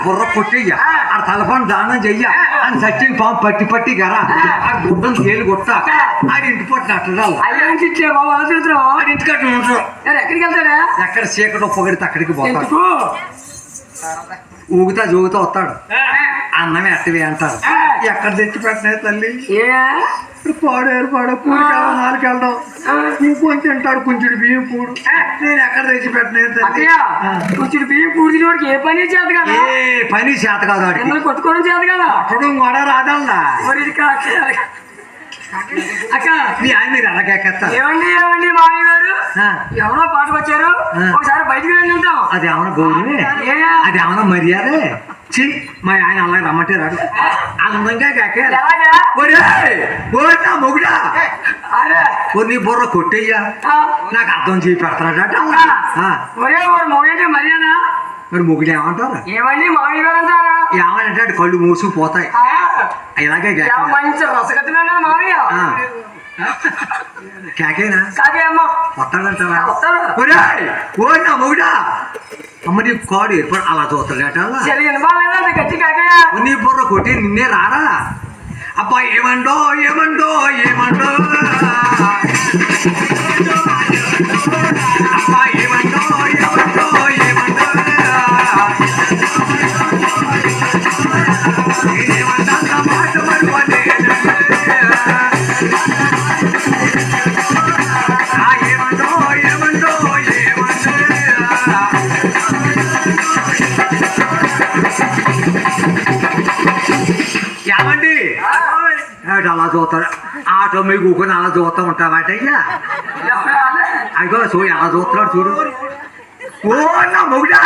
బుర్ర కొట్టయ్య ఆ తలపని దానం చెయ్య అని సచిన్ పాము పట్టి పట్టి గరా ఆ గుడ్డను తేలి కొట్ట ఆడి ఇంటి పట్టిన అట్లా ఇంటికి అట్లా ఉంటారు. ఎక్కడికి వెళ్తాడా? ఎక్కడ చీకటి పొగడితే అక్కడికి పోతాడు. ఊగుతా జోగుతా వస్తాడు. అన్నమే అట్టవే అంటారు. ఎక్కడ తెచ్చి పెట్టినా తల్లి పాడేరు కూడి కావాలి 4 వెళ్ళడం ఇంకొంచెం తింటాడు. కొంచెం బియ్యం కూడు నేను ఎక్కడ తెచ్చి పెట్టినా కొంచెం బియ్యం కూడిన వాడికి ఏ పని చేత కదా? ఏ పని చేత కాదు వాడికి. కొట్టుకోవడం చేత కదా? కొట్టడం కూడా రాదల్లా. అక్క మీ ఆయన మీరు అలాగేస్తారు. ఏమండి ఏమండి మామయ్య గారు ఎవరో పాటకు వచ్చారు, ఒకసారి బయటకు వెళ్ళి ఉంటాం. అది ఏమన్నా గౌరవే, అది ఏమన్నా మర్యాదే. చి మా ఆయన అలాగే రమ్మంటే రాడు. అందంగా మొగుడా నీ బుర్ర కొట్టయ్యా నాకు అర్థం చేయి పెడతాడట. మర్యాద మరి మొగుడు ఏమంటారు? ఏమండి మామయ్య గారు అంటారా? ఏమంటే కళ్ళు మూసుకుపోతాయి. ఇలాగే మంచి రసగతమైన మామయ్య కేకేనా వస్తాడంటారా? నా మొగుడా అమ్మ నీ కాడు ఎప్పుడు అలా చూస్తాడట. నీ బుర్ర కొట్టి నిన్నే రారా అబ్బా ఏమండో ఏమండో ఏమండో అబ్బా ఏమండో ఏమండో ఏమండో ఏమంటా మాట మరువలే ఏమండి అలా చూస్తాడు. ఆటో మీ కూకొని అలా చూస్తూ ఉంటావాటయ్యా. అయ్యో సో ఎలా చూస్తున్నాడు చూడు. ఓ నా మొగుడా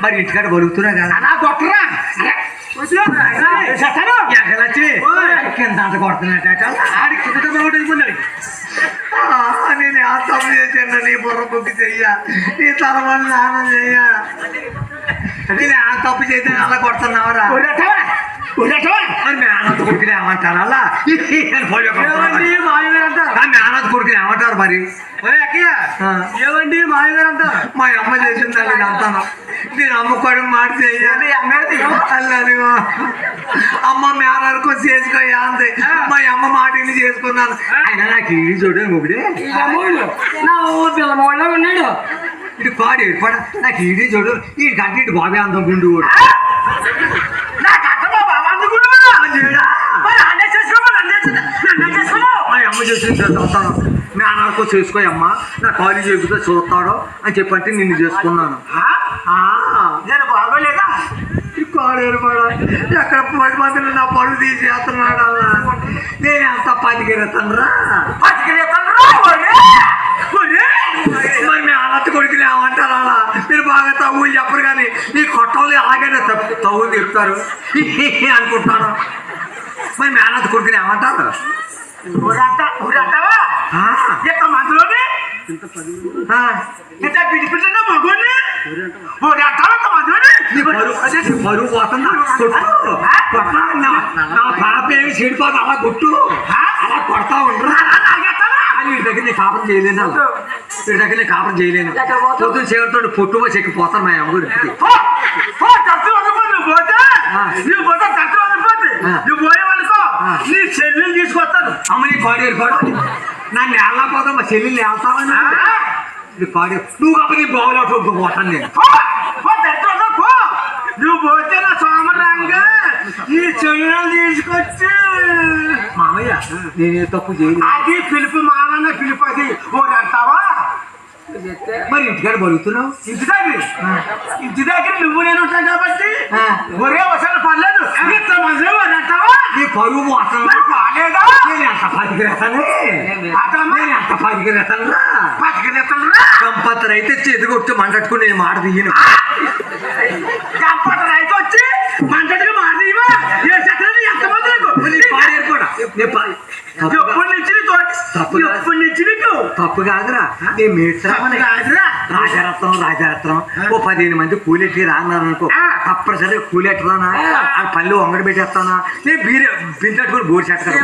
మరి ఇంటికాడ బలుగుతున్నా కదా అలా కొట్టరా ఎక్కడొచ్చి కింద అంత కొడుతున్నట్ట ఆడికి వెళ్ళిపోయినాడు. నేను ఆ తప్పు చేశాను. నీ బుర్ర బుక్కి చెయ్య, నీ తలమని స్నానం చెయ్య. నేను ఆ తప్పు చేశాను అలా కొడుతున్నావరా? మేనత్ కొడుకుని ఏమంటారు? అలా మేనత్ కొడుకుని ఏమంటారు మరి? ఏమండి మామయ్య గారు అంటారు? మా అమ్మ చేసింది నేను అంటాను. నేను అమ్మకోవడం మాట చేయాలి అల్లది అమ్మ మేనరకు చేసుకోయా అంతే. మా అమ్మ మాటని చేసుకున్నాను. అయినా నాకు ఈ చూడు ముగ్గుడే నా పిల్లమోళ్ళ ఉన్నాడు. ఇటు కాడు ఏర్పడ నాకు ఈడీ చూడు. ఈ గంట ఇటు బాబే అందం గుండు కూడా మా అమ్మ చేసింది అంటాను. మేనరకు చేసుకోయమ్మా నా కాలేజీ చెబుతా చూస్తాడో అని చెప్పంటే నిన్ను చేసుకున్నాను. నేను బాగోలేదా? ఎక్కడ 10 మందిని నా పరువు తీసేస్తున్నాడు. నేను ఎంత పతికిరేతనరా మరి మీ అన్నత్త కొడుకులు ఏమంటారు? అలా మీరు బాగా తవ్వులు చెప్పరు కానీ నీ కొట్టలు ఎలాగైనా తవ్వులు చెప్తారు అనుకుంటాను. మరి మీ అన్నత్త కొడుకులు ఏమంటారు? మందులోనే బరువు పోతుందా? నా పాప ఏమి చెడిపోదు. అలా కొట్టు అలా కొడతా ఉండరు. వీడి దగ్గర నేను కాపురం చేయలేను. వీడి దగ్గర నేను కాపురం చేయలేను. పొద్దున్న చేరుతో పొట్టు చెక్కిపోతాను మా అమ్మ గురించి. నువ్వు పోయేవనుకో నీ చెల్లెలు తీసుకొస్తాను. అమ్మ నీ కాడు ఏర్పాడు నన్ను వెళ్ళకపోతా మా చెల్లెళ్ళు వెళ్తావని కాడు నువ్వు కాబట్టి బాగులో పోతాను నేను. నువ్వు పోతే నా సోమరంగా నీ చెల్లెలు తీసుకొచ్చి మామయ్య నేనే తప్పు చేయలేదు. అది పిలుపు మామన్న పిలుపు. అది ఓడి అంటావా? మరి ఇంటికాడ బలుగుతున్నావు. ఇంటి దగ్గర నువ్వు నేను ఉంటాను కాబట్టి ఒరే ఒకసారి పర్లేదు. ఇంత మంది అంటావా? నీ పరువు మోసం బాగాలేదా? నేను ఎంత పతికిరేతాను ఎంత పతికిరేతాను కంపత్తరు అయితే చేతికొచ్చి మంటట్టుకుని నేను మాట తీయను. కంపత్తరు అయితే వచ్చి మంటట్టుగా మాట తీయవా? ఏ చక్కని ఎంతమంది కూడా ఎప్పటి నుంచి తప్పు కాదు. ఎప్పటి నుంచి నీకు తప్పు కాదురా నీ మిత్రమని రాజురా రాజారత్నం ఓ 15 మంది కూలెట్టి రాన్నారు అనుకో తప్పనిసరి కూలెట్టరానా ఆ పళ్ళు వంగడి పెట్టేస్తానా నేను బిందెట్టుకుని బోర్ చెట్టాను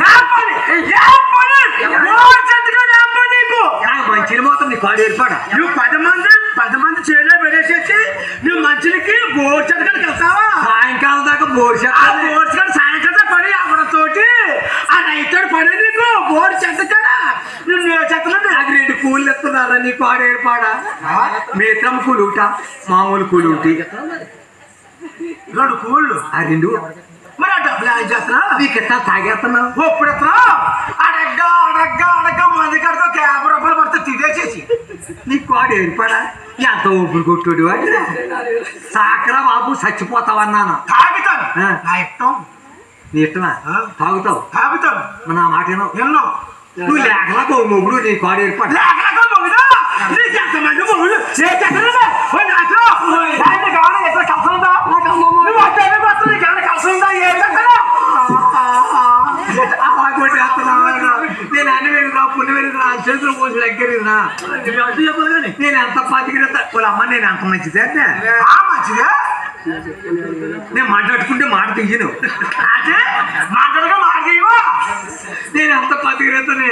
మంచిని మాత్రం నీ కాడు ఏర్పాడా నువ్వు 10 మంది చేలో పెట్టేసేసి నువ్వు మంచికి బోర్ చెట్టుకని వెళ్తావా సాయంకాలం దాకా బోర్ ఆ చెట్టాలి బోర్ చెట్టు సాయంకాలం పడి అవడంతోటి ఆ రైతుడు పడి నీకు బోర్ చెట్టు కదా నువ్వు చెత్తలు నాకు 2 కూలు ఎత్తున్నారా నీ కాడు ఏర్పాడా మిత్రం కూలు ఉంటా మామూలు కూలు ఉంటాయి 2 కూళ్ళు ఆ 2 మరి ఆ డబ్బులు ఏం చేస్తున్నా నీకు ఎట్లా తాగేస్తున్నావు ఇప్పుడు అడగ్గా మంది కడితో 50 రూపాయలు పడితే తినేసేసి నీ కాడు ఏర్పాడా ఎంత ఊపిరి కొట్టుడు వాటి సాకరా బాబు చచ్చిపోతావన్నాను తాగుతాను ఆ. నా ఇష్టం నీ ఇష్టమా ఆ. తాగుతావు తాగుతాను మరి నా మాట వినవు. ఎన్నో నువ్వు లేకలకు మొగుడు నీ కాడు ఏర్పాటు లేకలేక మొగుడు నీకు ఎంతమంది మొగుడు ఏ చెక్కరుందా ఓ నాతో ఆయన కావాలి ఎక్కడ కలిసి ఉందా నువ్వు అడ్డాన్ని మాత్రం నీకు ఏమైనా కలిసి ఉందా ఏ చెక్కరు నేను అన్ని వెలుగురా పుణ్య వెలుగురా చేతులు పోసి దగ్గర నేను ఎంత పాతికిరేస్తా వాళ్ళ అమ్మ నేను ఎంత మంచిది అంటే మంచిదే నేను మాట్లాడుకుంటే మాట తీయను అదే మాట్లాడగా మాట్లాడేవా నేను ఎంత పాతికిరేస్తానే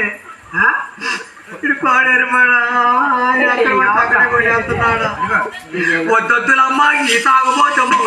ఇది పాడేరమాడా అక్కడ కొట్టేస్తున్నాడు వద్దొద్దులమ్మా ఈ తాగుబోతాము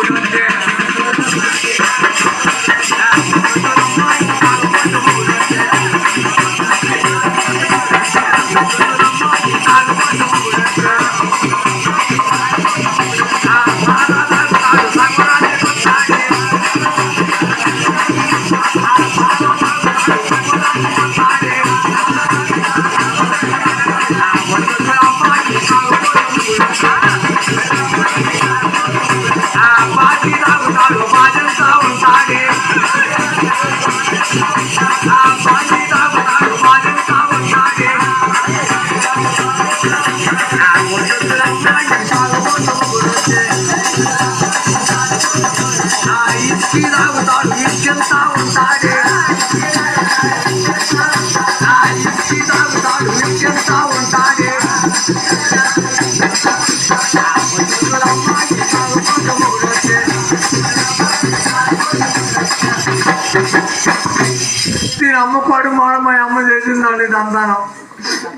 నేను అమ్మపాడు మాడ మా అమ్మ చేసిందండి దందానం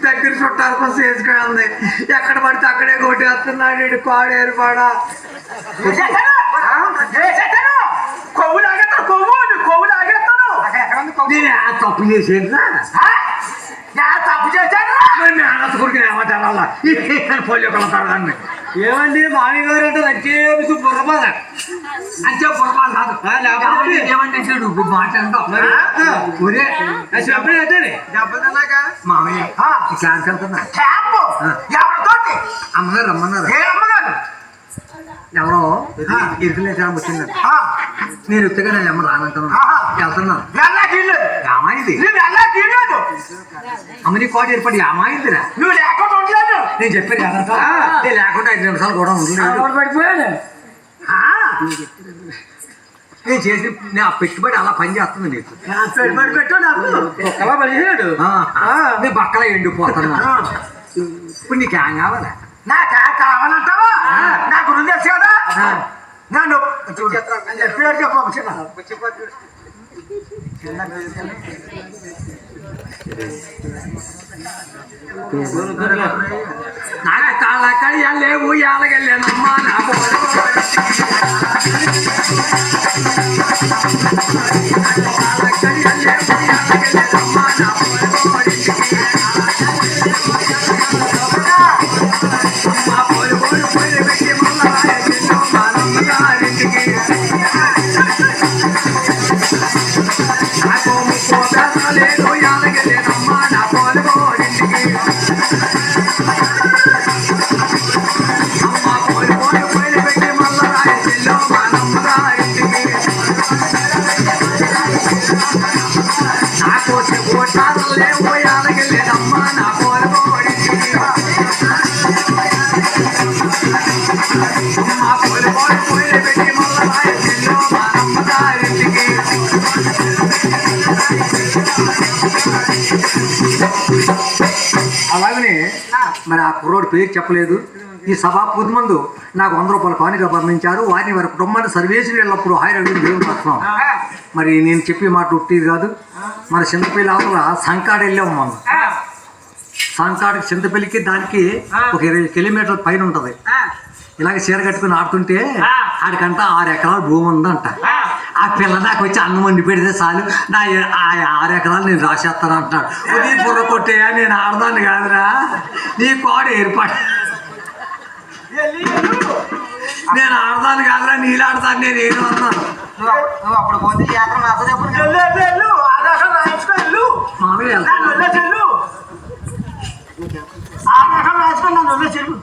దగ్గర చుట్టాల కోసం వేసుకుంది ఎక్కడ పడితే అక్కడే కొట్టేస్తున్నాడు ఇటు కాడు ఏర్పాడా కొవ్వు లాగేస్తాను కొవ్వు లాగేస్తాను నేను ఆ తప్పు చేసేదా తప్పు చేశాను మరి నేను అనంత కొడుకు ఏమంటారా పోలి ఒకళ్ళని ఏమండి మామి గారు అంటే వచ్చేసి బుర్రబాద అంటే బుర్రబాద కాదు ఏమంటే నువ్వు మాట అంటావు ఒరే చెప్పండి అంటే మామయ్య క్యాన్స్ వెళ్తున్నా క్యాంపు ఎవరితోటి అమ్మగారు రమ్మన్నారు ఏ అమ్మగారు ఎవరో ఇరుకులేసాను వచ్చిందండి నేను ఉత్తగా నేను అమ్మ రానంటున్నాను వెళ్తున్నాను ఏమైంది వెళ్ళలేదు అమ్మ నీ కోట ఏర్పడి ఏమైందిరా నువ్వు లేకుండా ఉండలేదు నేను చెప్పాను కదా నేను లేకుండా 5 నిమిషాలు కూడా ఉండలేదు పడిపోయాడు నేను చేసి నేను ఆ పెట్టుబడి అలా పని చేస్తుంది నీకు పెట్టుబడి పెట్టు నాకు ఒక్కలా పనిచేయడు నేను బక్కలా ఎండిపోతున్నా ఇప్పుడు నీకు ఏం కావాలా నాకు కావాలంటావా నా గురించి తెలుసు కదా నన్ను పేరు చెప్పు నాకు కాళ్ళక్కడ లేవు ఎలాగెళ్ళానమ్మా నా అలాగనే మరి ఆ కుర్రోడు పేరు చెప్పలేదు. ఈ సభాపతి మందు నాకు 100 రూపాయల కానుక పంపించారు. వారిని వారి కుటుంబాన్ని సర్వేసి వెళ్ళప్పుడు హాయిరవి దేవుని వస్తున్నాం. మరి నేను చెప్పే మాట ఉట్టిది కాదు. మన చింతపల్లి లోపల సంకాడు వెళ్ళాము. మనం సంకాడికి చింతపల్లికి దానికి ఒక 20 కిలోమీటర్ల పైన ఉంటుంది. ఇలాగ చీర కట్టుకుని ఆడుతుంటే ఆడికంట 6 ఎకరాల భూమి ఉందంట. ఆ పిల్ల నాకు వచ్చి అన్నం వండి పెడితే చాలు, నా 6 ఎకరాలు నేను రాసేస్తాను అంటున్నాడు. నీ బుర్ర కొట్టేయా, నేను ఆడదాన్ని కాదురా, నీ కోడ ఏర్పాటు, నేను ఆడదాన్ని కాదురా, నీళ్ళు ఆడతాను, నేను ఏదో అన్నాను. నువ్వు అప్పుడు పోతే యాత్ర నచ్చదు. మామూలు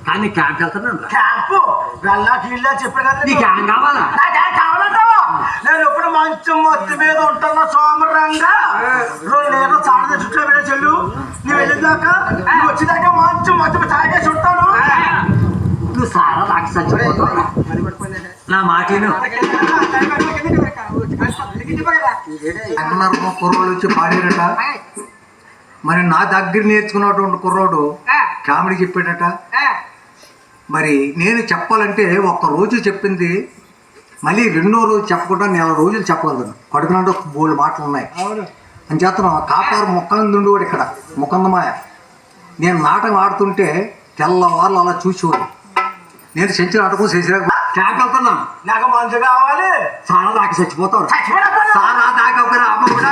కానీ క్యాంప్ వెళ్తున్నాను. క్యాంపు వెళ్ళాకి ఇల్లా చెప్పే కదా నీకు ఏం కావాలా? కావాలంటావా? నేను ఎప్పుడు మంచం మొత్తం మీద ఉంటున్నా సోమరంగా 2 నీళ్ళు చాడ చుట్టూ వెళ్ళే చెల్లు. నువ్వు వెళ్ళేదాకా నువ్వు వచ్చేదాకా మంచం మొత్తం తాగేసి ఉంటాను. నువ్వు సారా నాకు చచ్చిపోతావు. నా మాటను కుర్రోడు వచ్చి పాడారట. మరి నా దగ్గర నేర్చుకున్నటువంటి కుర్రోడు కామెడీ చెప్పాడట. మరి నేను చెప్పాలంటే 1 రోజు చెప్పింది మళ్ళీ 2వ రోజు చెప్పకుండా 4 రోజులు చెప్పగలను. కడుపునంటే 3 మాటలు ఉన్నాయి అని చేస్తున్నాం. కాపారు ముఖందుండు వాడు ఇక్కడ ముఖందమాయ. నేను నాటకం ఆడుతుంటే తెల్లవారులు అలా చూసేవాడు. నేను సెంచు నాటకం చేసినా క్యాంప్ వెళ్తున్నాను. నాకు మంచు కావాలి. సారా దాకా చచ్చిపోతాడు. సారా దాకా ఒక రామ కూడా